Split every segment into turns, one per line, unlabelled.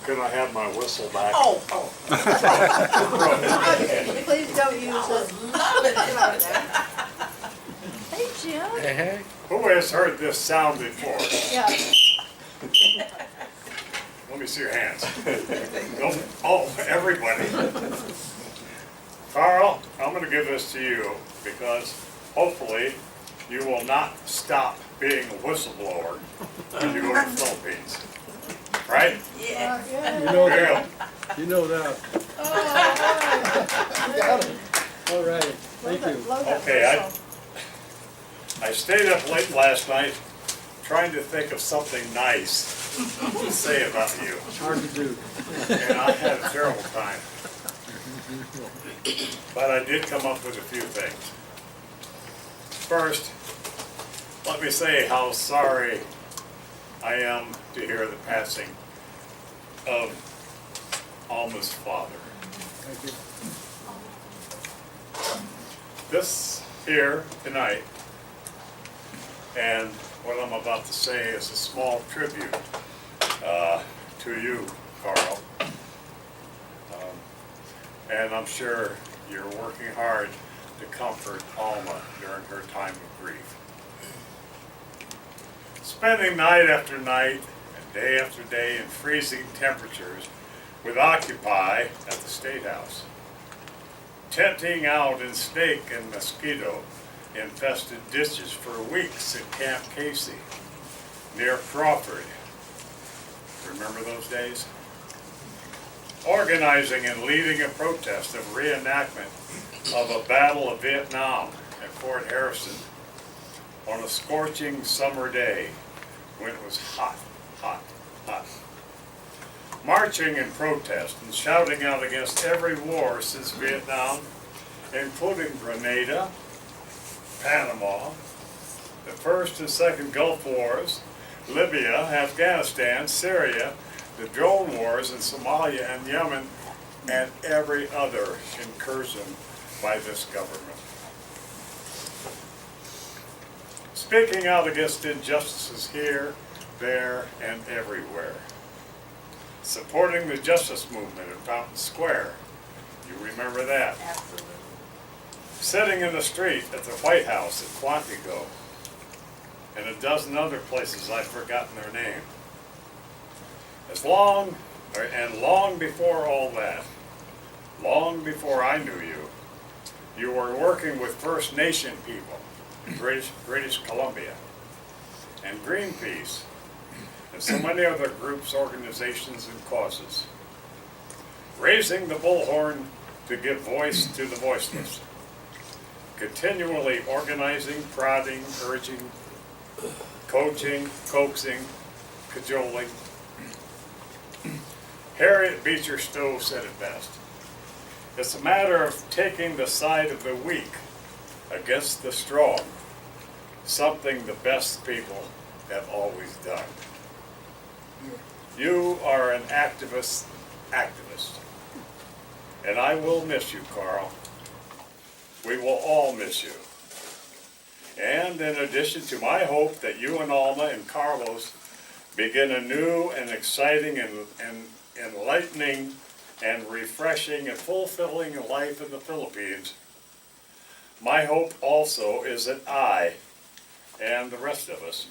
Can I have my whistle back?
Oh.
Please don't use it.
Love it.
Hey, Jim.
Hey,
Who has heard this sound before?
Yeah.
Let me see your hands. No, oh, everybody. Carl, I'm gonna give this to you because hopefully you will not stop being a whistleblower when you go to the Philippines. Right?
Yeah.
you know
Good.
that. You know that. All right, thank you.
Okay, I stayed up late last night trying to think of something nice to say about you,
Hard to do.
and I had a terrible time. But I did come up with a few things. First, let me say how sorry I am to hear the passing of Alma's father.
Thank you.
This here tonight, and what I'm about to say is a small tribute to you, Carl. And I'm sure you're working hard to comfort Alma during her time of grief. Spending night after night and day after day in freezing temperatures with Occupy at the State House. Tenting out in snake and mosquito infested ditches for weeks at Camp Casey near Crawford. Remember those days? Organizing and leading a protest of reenactment of a Battle of Vietnam at Fort Harrison on a scorching summer day when it was hot, hot, hot. Marching in protest and shouting out against every war since Vietnam, including Grenada, Panama, the First and Second Gulf Wars, Libya, Afghanistan, Syria, the drone wars in Somalia and Yemen, and every other incursion by this government. Speaking out against injustices here, there, and everywhere. Supporting the justice movement at Fountain Square. You remember that.
Absolutely.
Sitting in the street at the White House at Quantico, and a dozen other places I've forgotten their name. Long before all that, long before I knew you, you were working with First Nation people in British Columbia, and Greenpeace, and so many other groups, organizations, and causes. Raising the bullhorn to give voice to the voiceless. Continually organizing, prodding, urging, coaching, coaxing, cajoling. Harriet Beecher Stowe said it best. It's a matter of taking the side of the weak against the strong, something the best people have always done. You are an activist, and I will miss you, Carl. We will all miss you. And in addition to my hope that you and Alma and Carlos begin a new and exciting and enlightening and refreshing and fulfilling life in the Philippines, my hope also is that I and the rest of us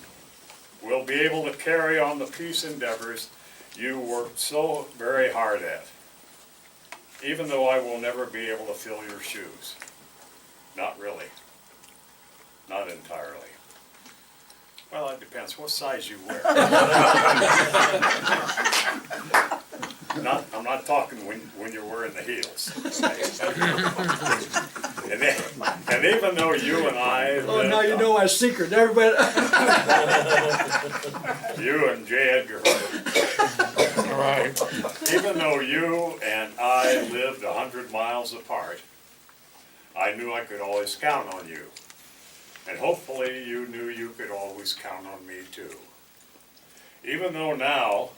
will be able to carry on the peace endeavors you worked so very hard at, even though I will never be able to fill your shoes. Not really. Not entirely. Well, it depends what size you wear. I'm not talking when you're wearing the heels. And even though you and I
Oh, now you know my secret, everybody.
you and J. Edgar Hoover,
All right.
even though you and I lived 100 miles apart, I knew I could always count on you. And hopefully you knew you could always count on me too. Even though now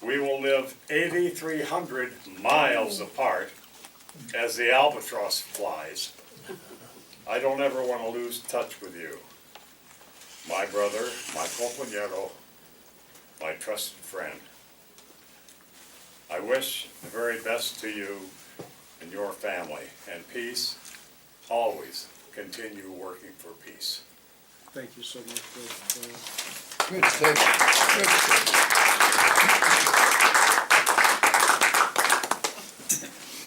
we will live 8,300 miles apart as the albatross flies, I don't ever want to lose touch with you. My brother, my compañero, my trusted friend. I wish the very best to you and your family, and peace, always continue working for peace.
Thank you so much for
Good statement. Good statement.